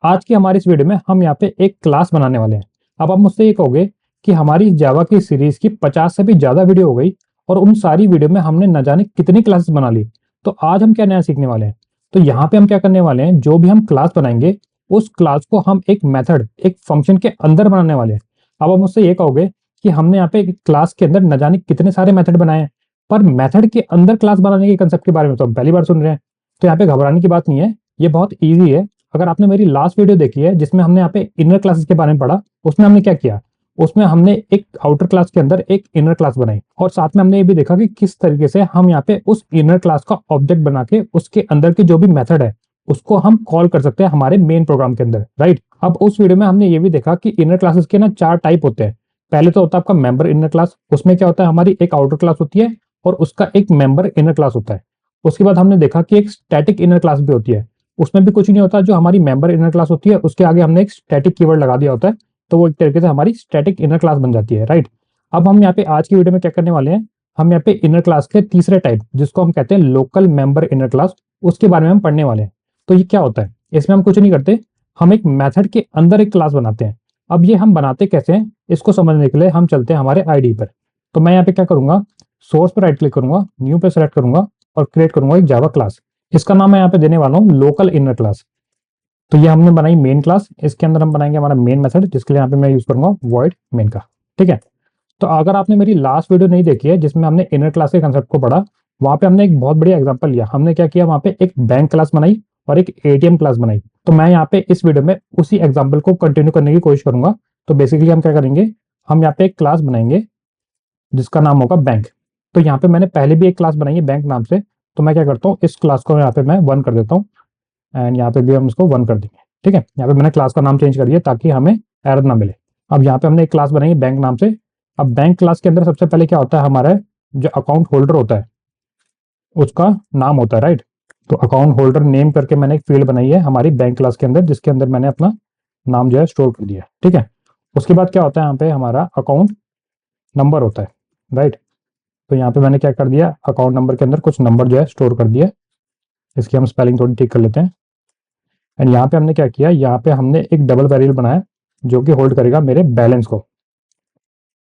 आज की हमारी इस वीडियो में हम यहाँ पे एक क्लास बनाने वाले हैं। अब आप मुझसे ये कहोगे कि हमारी जावा की सीरीज की 50 से भी ज्यादा वीडियो हो गई और उन सारी वीडियो में हमने न जाने कितनी क्लासेस बना ली, तो आज हम क्या नया सीखने वाले हैं। तो यहाँ पे हम क्या करने वाले हैं, जो भी हम क्लास बनाएंगे उस क्लास को हम एक मेथड, एक फंक्शन के अंदर बनाने वाले हैं। अब आप मुझसे ये कहोगे कि हमने यहाँ पे एक क्लास के अंदर न जाने कितने सारे मेथड बनाए हैं, पर मेथड के अंदर क्लास बनाने के कंसेप्ट के बारे में तो हम पहली बार सुन रहे हैं। तो यहाँ पे घबराने की बात नहीं है, ये बहुत ईजी है। अगर आपने मेरी लास्ट वीडियो देखी है जिसमें हमने यहाँ पे इनर क्लासेस के बारे में पढ़ा, उसमें हमने क्या किया, उसमें हमने एक आउटर क्लास के अंदर एक इनर क्लास बनाई और साथ में हमने ये भी देखा कि किस तरीके से हम यहाँ पे उस इनर क्लास का ऑब्जेक्ट बना के उसके अंदर की जो भी मेथड है उसको हम कॉल कर सकते हैं हमारे मेन प्रोग्राम के अंदर, राइट। अब उस वीडियो में हमने ये भी देखा कि इनर क्लासेस के ना 4 टाइप होते हैं। पहले तो होता है आपका मेंबर इनर क्लास, उसमें क्या होता है, हमारी एक आउटर क्लास होती है और उसका एक मेंबर इनर क्लास होता है। उसके बाद हमने देखा कि एक स्टैटिक इनर क्लास भी होती है, उसमें भी कुछ नहीं होता, जो हमारी मेंबर इनर क्लास होती है उसके आगे हमने एक स्टैटिक कीवर्ड लगा दिया होता है, तो वो एक तरीके से हमारी स्टैटिक इनर क्लास बन जाती है, राइट। अब हम यहाँ पे आज की वीडियो में क्या करने वाले हैं, हम यहाँ पे इनर क्लास के तीसरे टाइप जिसको हम कहते हैं लोकल मेंबर इनर क्लास, उसके बारे में हम पढ़ने वाले हैं। तो ये क्या होता है, इसमें हम कुछ नहीं करते, हम एक मेथड के अंदर एक क्लास बनाते हैं। अब ये हम बनाते कैसे हैं, इसको समझने के लिए हम चलते हैं हमारे आईडी पर। तो मैं यहाँ पे क्या करूंगा, सोर्स पर राइट क्लिक करूंगा, न्यू पे सेलेक्ट करूंगा और क्रिएट करूंगा एक जावा क्लास। इसका नाम मैं यहाँ पे देने वाला हूँ लोकल इनर क्लास। तो ये हमने बनाई मेन क्लास, इसके अंदर हम बनाएंगे हमारा मेन मेथड, जिसके लिए यहाँ पे मैं यूज करूंगा वॉइड मेन का, ठीक है। तो अगर आपने मेरी लास्ट वीडियो नहीं देखी है जिसमें हमने इनर क्लास के कंसेप्ट को पढ़ा, वहां पे हमने एक बहुत बढ़िया एग्जांपल लिया। हमने क्या किया, वहां पे एक बैंक क्लास बनाई और एक एटीएम क्लास बनाई। तो मैं यहाँ पे इस वीडियो में उसी एग्जाम्पल को कंटिन्यू करने की कोशिश करूंगा। तो बेसिकली हम क्या करेंगे, हम यहाँ पे एक क्लास बनाएंगे जिसका नाम होगा बैंक। तो यहाँ पे मैंने पहले भी एक क्लास बनाई है बैंक नाम से, तो मैं क्या करता हूँ, इस क्लास को यहाँ पे मैं 1 कर देता हूँ एंड यहाँ पे भी हम इसको 1 कर देंगे, ठीक है। यहाँ पे मैंने क्लास का नाम चेंज कर दिया ताकि हमें एरर ना मिले। अब यहाँ पे हमने एक क्लास बनाई है बैंक नाम से। अब बैंक क्लास के अंदर सबसे पहले क्या होता है, हमारा जो अकाउंट होल्डर होता है उसका नाम होता है, राइट। तो अकाउंट होल्डर नेम करके मैंने एक फील्ड बनाई है हमारी बैंक क्लास के अंदर, जिसके अंदर मैंने अपना नाम जो है स्टोर कर दिया, ठीक है। उसके बाद क्या होता है, यहाँ पे हमारा अकाउंट नंबर होता है, राइट। तो यहाँ पे मैंने क्या कर दिया, अकाउंट नंबर के अंदर कुछ नंबर जो है स्टोर कर दिया। इसकी हम स्पेलिंग थोड़ी ठीक कर लेते हैं। एंड यहाँ पे हमने क्या किया, यहाँ पे हमने एक डबल वेरिएबल बनाया जो कि होल्ड करेगा मेरे बैलेंस को,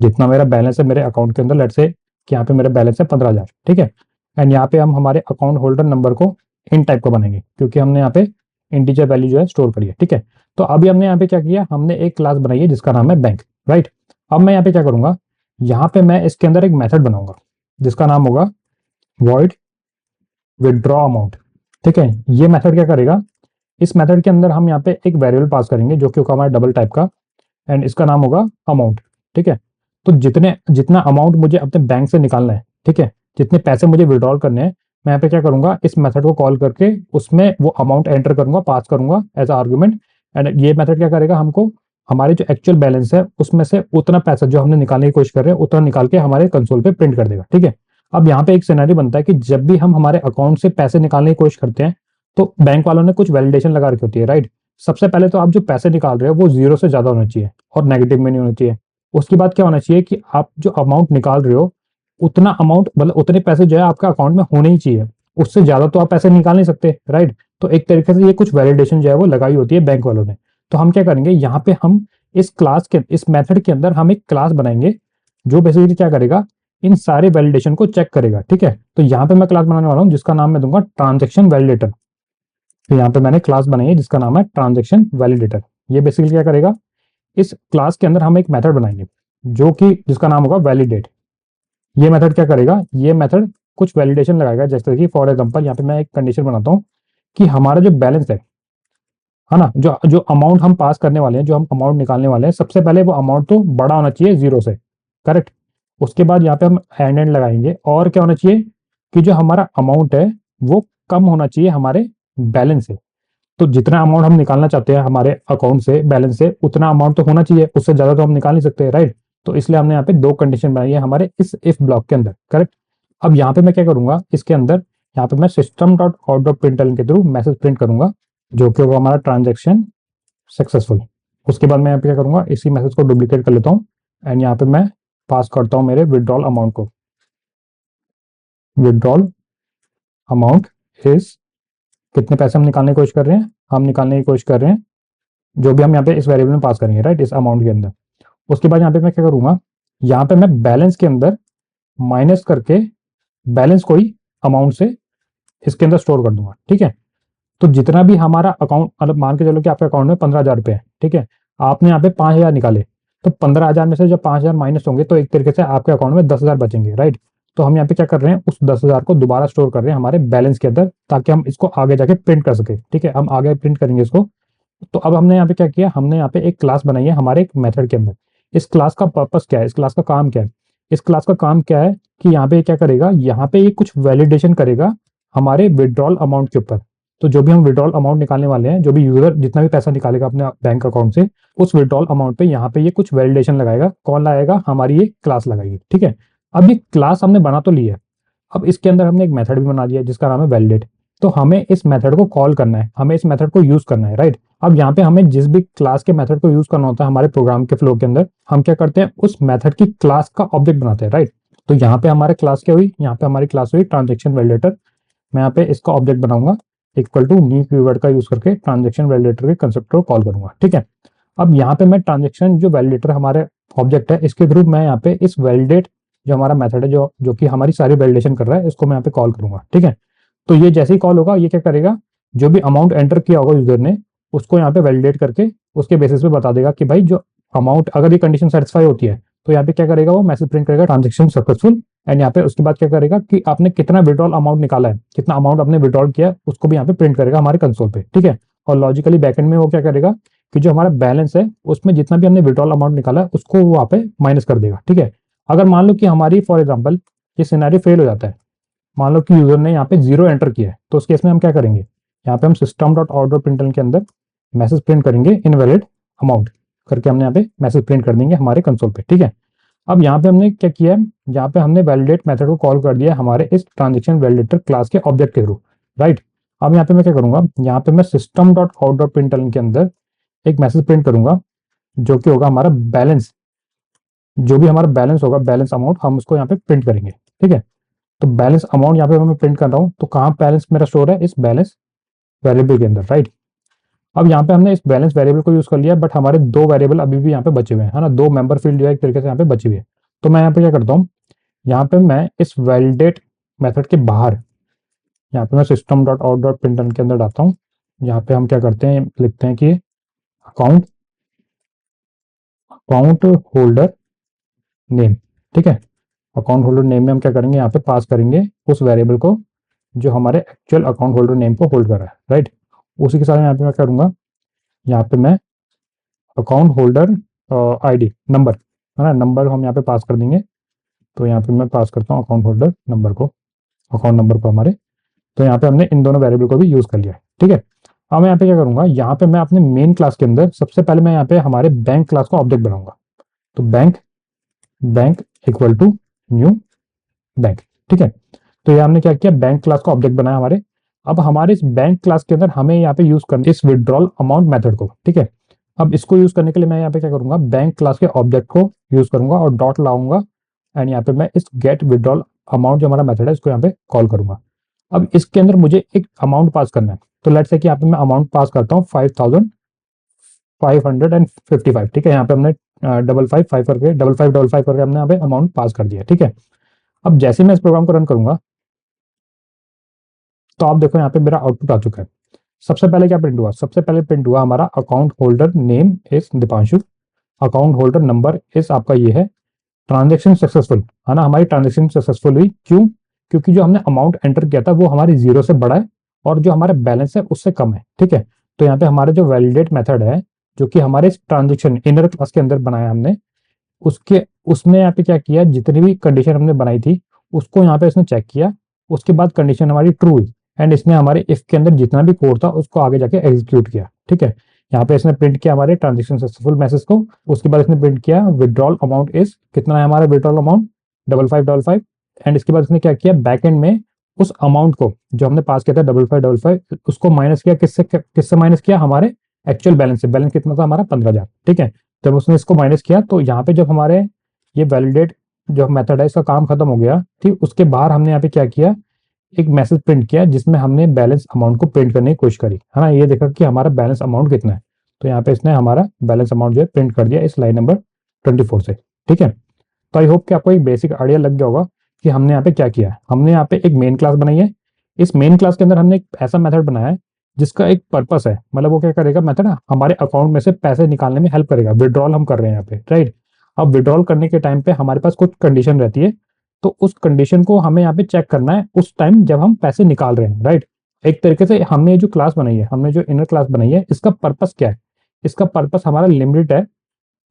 जितना मेरा बैलेंस है मेरे अकाउंट के अंदर। लेट्स से कि यहाँ पे मेरा बैलेंस है 15,000, ठीक है। एंड यहाँ पे हम हमारे अकाउंट होल्डर नंबर को इन टाइप का बनाएंगे क्योंकि हमने यहाँ पे इंटीजर वैल्यू जो है स्टोर करी है, ठीक है। तो अभी हमने यहाँ पे क्या किया, हमने एक क्लास बनाई है जिसका नाम है बैंक, राइट। अब मैं यहाँ पे क्या करूंगा, यहाँ पे मैं इसके अंदर एक मेथड बनाऊंगा जिसका नाम होगा वॉइड विदड्रॉ अमाउंट, ठीक है। ये मेथड क्या करेगा, इस मेथड के अंदर हम यहाँ पे एक वेरिएबल पास करेंगे जो कि होगा हमारा डबल टाइप का एंड इसका नाम होगा अमाउंट, ठीक है। तो जितना अमाउंट मुझे अपने बैंक से निकालना है, ठीक है, जितने पैसे मुझे विड्रॉल करने हैं, मैं यहाँ पे क्या करूंगा, इस मेथड को कॉल करके उसमें वो अमाउंट एंटर करूंगा, पास करूंगा एज आर्ग्यूमेंट। एंड ये मेथड क्या करेगा, हमको हमारे जो एक्चुअल बैलेंस है उसमें से उतना पैसा जो हमने निकालने की कोशिश कर रहे हैं उतना निकाल के हमारे कंसोल पे प्रिंट कर देगा, ठीक है। अब यहाँ पे एक सिनेरियो बनता है कि जब भी हम हमारे अकाउंट से पैसे निकालने की कोशिश करते हैं तो बैंक वालों ने कुछ वैलिडेशन लगा रखी होती है, राइट। सबसे पहले तो आप जो पैसे निकाल रहे हो वो 0 से ज्यादा होना चाहिए और नेगेटिव में नहीं होना चाहिए। उसके बाद क्या होना चाहिए कि आप जो अमाउंट निकाल रहे हो उतना अमाउंट, मतलब उतने पैसे जो है आपके अकाउंट में होने ही चाहिए, उससे ज्यादा तो आप पैसे निकाल नहीं सकते, राइट। तो एक तरीके से ये कुछ वैलिडेशन जो है वो लगाई होती है बैंक वालों ने। तो हम क्या करेंगे, यहाँ पे हम इस मेथड के अंदर हम एक क्लास बनाएंगे जो बेसिकली क्या करेगा, इन सारे वैलिडेशन को चेक करेगा, ठीक है। तो यहाँ पे मैं क्लास बनाने वाला हूँ जिसका नाम मैं दूंगा ट्रांजेक्शन वैलिडेटर। तो यहाँ पे मैंने क्लास बनाई है जिसका नाम है ट्रांजेक्शन वैलिडेटर। ये बेसिकली क्या करेगा, इस क्लास के अंदर हम एक मेथड बनाएंगे जो कि जिसका नाम होगा वैलिडेट। ये मेथड क्या करेगा, ये मेथड कुछ वैलिडेशन लगाएगा, जैसे कि फॉर एग्जांपल यहाँ पे मैं एक कंडीशन बनाता हूँ कि हमारा जो बैलेंस है ना, जो जो अमाउंट हम पास करने वाले हैं, जो हम अमाउंट निकालने वाले हैं, सबसे पहले वो अमाउंट तो बड़ा होना चाहिए 0 से, करेक्ट। उसके बाद यहाँ पे हम एंड लगाएंगे और क्या होना चाहिए कि जो हमारा अमाउंट है वो कम होना चाहिए हमारे बैलेंस से। तो जितना अमाउंट हम निकालना चाहते हैं हमारे अकाउंट से, बैलेंस से, उतना अमाउंट तो होना चाहिए, उससे ज्यादा तो हम निकाल नहीं सकते, राइट। तो इसलिए हमने यहाँ पे 2 कंडीशन बनाई है हमारे इस इफ ब्लॉक के अंदर, करेक्ट। अब यहाँ पे मैं क्या करूंगा, इसके अंदर यहाँ पे मैं system dot out dot println के थ्रू मैसेज प्रिंट करूंगा जो कि होगा हमारा ट्रांजेक्शन सक्सेसफुल। उसके बाद मैं यहाँ पे क्या करूंगा, इसी मैसेज को डुप्लीकेट कर लेता हूँ एंड यहाँ पे मैं पास करता हूँ मेरे विड्रॉल अमाउंट को। विड्रॉल अमाउंट इज, कितने पैसे हम निकालने की कोशिश कर रहे हैं, हम निकालने की कोशिश कर रहे हैं जो भी हम यहाँ पे इस वेरिएबल में पास करेंगे, राइट, इस अमाउंट के अंदर। उसके बाद यहाँ पे मैं क्या करूंगा, यहाँ पे मैं बैलेंस के अंदर माइनस करके बैलेंस को ही अमाउंट से इसके अंदर स्टोर कर दूंगा, ठीक है। तो जितना भी हमारा अकाउंट, मतलब मान के चलो कि आपके अकाउंट में 15,000 रुपए है, ठीक है, आपने यहाँ पे 5,000 निकाले, तो 15,000 में से जब 5,000 माइनस होंगे तो एक तरीके से आपके अकाउंट में 10,000 बचेंगे, राइट। तो हम यहाँ पे क्या कर रहे हैं, उस 10,000 को दोबारा स्टोर कर रहे हैं हमारे बैलेंस के अंदर, ताकि हम इसको आगे जाके प्रिंट कर सके, ठीक है। हम आगे प्रिंट करेंगे इसको। तो अब हमने यहाँ पे क्या किया, हमने यहाँ पे एक क्लास बनाई है हमारे एक मेथड के अंदर। इस क्लास का पर्पस क्या है, इस क्लास का काम क्या है? इस क्लास का काम क्या है कि यहाँ पे क्या करेगा, यहाँ पे ये कुछ वैलिडेशन करेगा हमारे विड्रॉल अमाउंट के ऊपर। तो जो भी हम विड्रॉल अमाउंट निकालने वाले हैं, जो भी यूजर जितना भी पैसा निकालेगा अपने बैंक अकाउंट से, उस विड्रॉल अमाउंट पे यहाँ पे ये कुछ वैलिडेशन लगाएगा। कौन लगाएगा? हमारी ये क्लास लगाएगी, ठीक है। अब ये क्लास हमने बना तो ली है, अब इसके अंदर हमने एक मेथड भी बना दिया है जिसका नाम है वैलिडेट। तो हमें इस मेथड को कॉल करना है, हमें इस मेथड को यूज करना है, राइट। अब यहाँ पे हमें जिस भी क्लास के मेथड को यूज करना होता है हमारे प्रोग्राम के फ्लो के अंदर, हम क्या करते हैं, उस मेथड की क्लास का ऑब्जेक्ट बनाते हैं, राइट। तो यहाँ पे हमारे क्लास क्या हुई, यहाँ पे हमारी क्लास हुई ट्रांजेक्शन वैलिडेटर। मैं यहाँ पे इसका ऑब्जेक्ट बनाऊंगा, इक्वल टू न्यू कीवर्ड का यूज करके ट्रांजेक्शन वैलिडेटर के कंसेप्ट को कॉल करूंगा, ठीक है। अब यहाँ पे मैं ट्रांजेक्शन जो वैलिडेटर हमारे ऑब्जेक्ट है, इसके थ्रू मैं यहाँ पे इस वैलिडेट जो हमारा मेथड है, जो कि हमारी सारी वैलिडेशन कर रहा है, इसको मैं यहाँ पे कॉल करूंगा, ठीक है। तो ये जैसे ही कॉल होगा, ये क्या करेगा, जो भी अमाउंट एंटर किया होगा यूजर ने, उसको यहाँ पे वैलिडेट करके उसके बेसिस पे बता देगा कि भाई जो अमाउंट, अगर ये कंडीशन सेटिस्फाई होती है तो यहाँ पे क्या करेगा, वो मैसेज प्रिंट करेगा ट्रांजेक्शन सक्सेसफुल। एंड यहाँ पे उसके बाद क्या करेगा कि आपने कितना विड्रॉल अमाउंट निकाला है, कितना अमाउंट आपने विड्रॉल किया, उसको भी यहाँ पे प्रिंट करेगा हमारे कंसोल पे, ठीक है। और लॉजिकली बैकएंड में वो क्या करेगा कि जो हमारा बैलेंस है उसमें जितना भी हमने विड्रॉल अमाउंट निकाला है उसको वो वहाँ पे माइनस कर देगा, ठीक है। अगर मान लो कि हमारी फॉर एग्जाम्पल ये सिनेरियो फेल हो जाता है, मान लो कि यूजर ने यहाँ पे 0 एंटर किया है, तो उस केस में हम क्या करेंगे, यहाँ पे हम system dot out dot println के अंदर मैसेज प्रिंट करेंगे इनवैलिड अमाउंट करके, हमने यहाँ पे मैसेज प्रिंट कर देंगे हमारे कंसोल पे, ठीक है। अब यहाँ पे हमने क्या किया है, यहाँ पे हमने वैलिडेट मेथड को कॉल कर दिया हमारे इस ट्रांजेक्शन वैलिडेटर क्लास के ऑब्जेक्ट के थ्रू, राइट। अब यहाँ पे मैं क्या करूंगा, यहाँ पे मैं system dot out dot println के अंदर एक मैसेज प्रिंट करूंगा, जो कि होगा हमारा बैलेंस। जो भी हमारा बैलेंस होगा, बैलेंस अमाउंट, हम उसको यहाँ पे प्रिंट करेंगे, ठीक है। तो बैलेंस अमाउंट यहाँ पे मैं प्रिंट कर रहा हूँ, तो कहाँ बैलेंस मेरा स्टोर है, इस बैलेंस वेरिएबल के अंदर, राइट। अब यहाँ पे हमने इस बैलेंस वेरिएबल को यूज कर लिया, बट हमारे दो वेरिएबल अभी भी यहाँ पे बचे हुए हैं, है ना, दो मेंबर फील्ड जो है एक तरीके से यहाँ पे बची हुई है। तो मैं यहाँ पे क्या करता हूँ, यहाँ पे मैं इस वैलिडेट मेथड के बाहर यहाँ पे मैं system dot out dot println के अंदर डालता हूँ। यहाँ पे हम क्या करते हैं, लिखते हैं कि अकाउंट अकाउंट होल्डर नेम, ठीक है। अकाउंट होल्डर नेम में हम क्या करेंगे, यहाँ पे पास करेंगे उस वेरिएबल को जो हमारे एक्चुअल अकाउंट होल्डर नेम को होल्ड कर रहा है, राइट। उसी के साथ यहाँ पे मैं करूंगा, यहाँ पे मैं अकाउंट होल्डर आईडी नंबर, है ना, नंबर हम यहाँ पे पास कर देंगे। तो यहाँ पे मैं पास करता हूँ अकाउंट होल्डर नंबर को, अकाउंट नंबर को हमारे। तो यहाँ पे हमने इन दोनों वेरिएबल को भी यूज कर लिया है, ठीक है। अब मैं यहाँ पे क्या करूंगा, यहाँ पे मैं अपने मेन क्लास के अंदर सबसे पहले मैं यहाँ पे हमारे बैंक क्लास का ऑब्जेक्ट बनाऊंगा। तो bank bank equal to new bank, ठीक है। तो ये हमने क्या किया, बैंक क्लास का ऑब्जेक्ट बनाया हमारे। अब हमारे इस बैंक क्लास के अंदर हमें यहाँ पे यूज करना इस विड्रॉल अमाउंट मेथड को, ठीक है। अब इसको यूज करने के लिए मैं यहाँ पे क्या करूंगा, बैंक क्लास के ऑब्जेक्ट को यूज करूंगा और डॉट लाऊंगा, एंड यहाँ पे मैं इस गेट विड्रॉल अमाउंट जो हमारा मेथड है इसको यहाँ पे कॉल करूंगा। अब इसके अंदर मुझे एक अमाउंट पास करना है, तो लेट्स से कि यहाँ पे मैं अमाउंट पास करता हूँ 5,555, ठीक है। यहाँ पे हमने 555 करके 5555 करके हमने यहाँ पे अमाउंट पास कर दिया, ठीक है। अब जैसे मैं इस प्रोग्राम को रन करूंगा, तो आप देखो यहाँ पे मेरा आउटपुट आ चुका है। सबसे पहले क्या प्रिंट हुआ, सबसे पहले प्रिंट हुआ हमारा account holder name is Deepanshu, account holder number is आपका ये है, ट्रांजेक्शन सक्सेसफुल, है ना, हमारी ट्रांजेक्शन सक्सेसफुल हुई। क्यों? क्योंकि जो हमने अमाउंट एंटर किया था वो हमारी 0 से बड़ा है और जो हमारा बैलेंस है उससे कम है, ठीक है। तो यहाँ पे हमारे जो वैलिडेट मेथड है, जो कि हमारे ट्रांजेक्शन इनर क्लास के अंदर बनाया हमने, उसके उसने यहाँ पे क्या किया, जितनी भी कंडीशन हमने बनाई थी उसको यहाँ पे इसने चेक किया, उसके बाद कंडीशन हमारी ट्रू हुई, एंड इसने हमारे इफ के अंदर जितना भी कोड था उसको आगे जाके एग्जीक्यूट किया, ठीक है। यहाँ पे इसने प्रिंट किया हमारे ट्रांजेक्शन सक्सेसफुल मैसेज को, उसके बाद इसने प्रिंट किया विड्रॉल अमाउंट इज, कितना है हमारा विड्रॉल अमाउंट 5555, एंड इसके बाद इसने क्या किया, बैक एंड में उस अमाउंट को जो हमने पास किया था 5555 उसको माइनस किया, किससे किससे माइनस किया, हमारे एक्चुअल बैलेंस से। बैलेंस कितना था हमारा 15,000, ठीक है। जब उसने इसको माइनस किया तो यहाँ पे जब हमारे ये वैलिडेट जो मेथड है इसका काम खत्म हो गया, ठीक, उसके बाहर हमने यहाँ पे क्या किया, एक मैसेज प्रिंट किया जिसमें हमने बैलेंस अमाउंट को प्रिंट करने की कोशिश करी, है ना। ये देखा कि हमारा बैलेंस अमाउंट कितना है। तो यहाँ पे इसने हमारा बैलेंस अमाउंट जो है प्रिंट कर दिया इस लाइन नंबर 24 से। ठीक है, तो आई होप कि आपको एक बेसिक आइडिया लग गया होगा कि हमने यहाँ पे क्या किया है। हमने यहाँ पे एक मेन क्लास बनाई है। इस मेन क्लास के अंदर हमने एक ऐसा मेथड बनाया है जिसका एक पर्पस है, मतलब वो क्या करेगा, मेथड ना हमारे अकाउंट में से पैसे निकालने में हेल्प करेगा। विड्रॉल हम कर रहे हैं यहाँ पे, राइट। अब विड्रॉल करने के टाइम पे हमारे पास कुछ कंडीशन रहती है, तो उस कंडीशन को हमें यहाँ पे चेक करना है उस टाइम जब हम पैसे निकाल रहे हैं, राइट। एक तरीके से हमने जो क्लास बनाई है, हमने जो इनर क्लास बनाई है, इसका पर्पस क्या है? इसका पर्पस हमारा लिमिटेड है,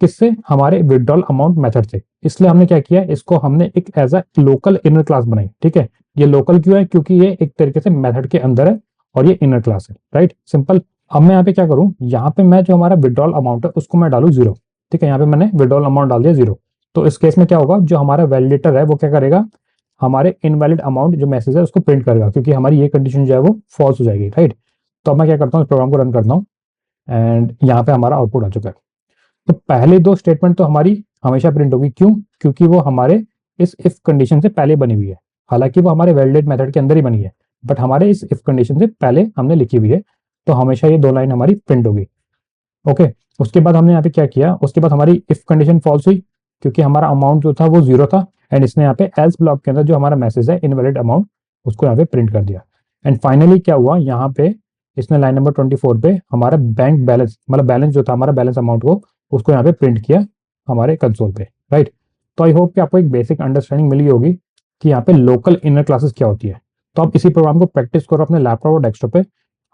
किससे? हमारे विड्रॉल अमाउंट मेथड से। इसलिए हमने क्या किया, इसको हमने एक as a local inner class बनाई। ठीक है, ये लोकल क्यों है? क्योंकि ये एक तरीके से मेथड के अंदर है और ये इनर क्लास है, राइट, सिंपल। अब मैं यहाँ पे क्या करूँ, यहाँ पे मैं जो हमारा विड्रॉल अमाउंट है उसको मैं डालू 0। ठीक है, यहाँ पे मैंने विड्रॉल अमाउंट डाल दिया 0। तो इस केस में क्या होगा, जो हमारा वैलिडेटर है वो क्या करेगा, हमारे इनवैलिड अमाउंट जो मैसेज है उसको प्रिंट करेगा, क्योंकि हमारी ये कंडीशन जो है वो फॉल्स हो जाएगी, राइट। तो अब मैं क्या करता हूँ, इस प्रोग्राम को रन करता हूँ एंड यहाँ पे हमारा आउटपुट आ चुका है। तो पहले दो स्टेटमेंट तो हमारी हमेशा प्रिंट होगी, क्यों? क्योंकि वो हमारे इस इफ कंडीशन से पहले बनी हुई है। हालांकि वो हमारे वैलिडेट मेथड के अंदर ही बनी है, बट हमारे इस इफ कंडीशन से पहले हमने लिखी हुई है, तो हमेशा ये दो लाइन हमारी प्रिंट होगी। ओके, उसके बाद हमने यहाँ पे क्या किया, उसके बाद हमारी इफ कंडीशन फॉल्स हुई क्योंकि हमारा अमाउंट जो था वो 0 था, एंड इसने यहाँ पे एल्स ब्लॉक के अंदर जो हमारा मैसेज है इनवैलिड अमाउंट, उसको यहाँ पे प्रिंट कर दिया। एंड फाइनली क्या हुआ, यहाँ पे इसने लाइन नंबर 24 पे हमारा बैंक बैलेंस, मतलब बैलेंस जो था हमारा बैलेंस अमाउंट को, उसको यहाँ पे प्रिंट किया हमारे कंसोल पे, राइट। तो आई होप कि आपको एक बेसिक अंडरस्टैंडिंग मिली होगी कि यहाँ पे लोकल इनर क्लासेस क्या होती है। तो आप इसी प्रोग्राम को प्रैक्टिस करो अपने लैपटॉप और डेस्कटॉप पे।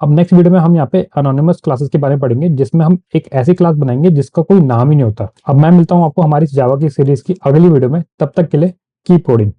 अब नेक्स्ट वीडियो में हम यहाँ पे अनोनिमस क्लासेस के बारे में पढ़ेंगे, जिसमें हम एक ऐसी क्लास बनाएंगे जिसका कोई नाम ही नहीं होता। अब मैं मिलता हूँ आपको हमारी जावा की सीरीज की अगली वीडियो में, तब तक के लिए कीप कोडिंग।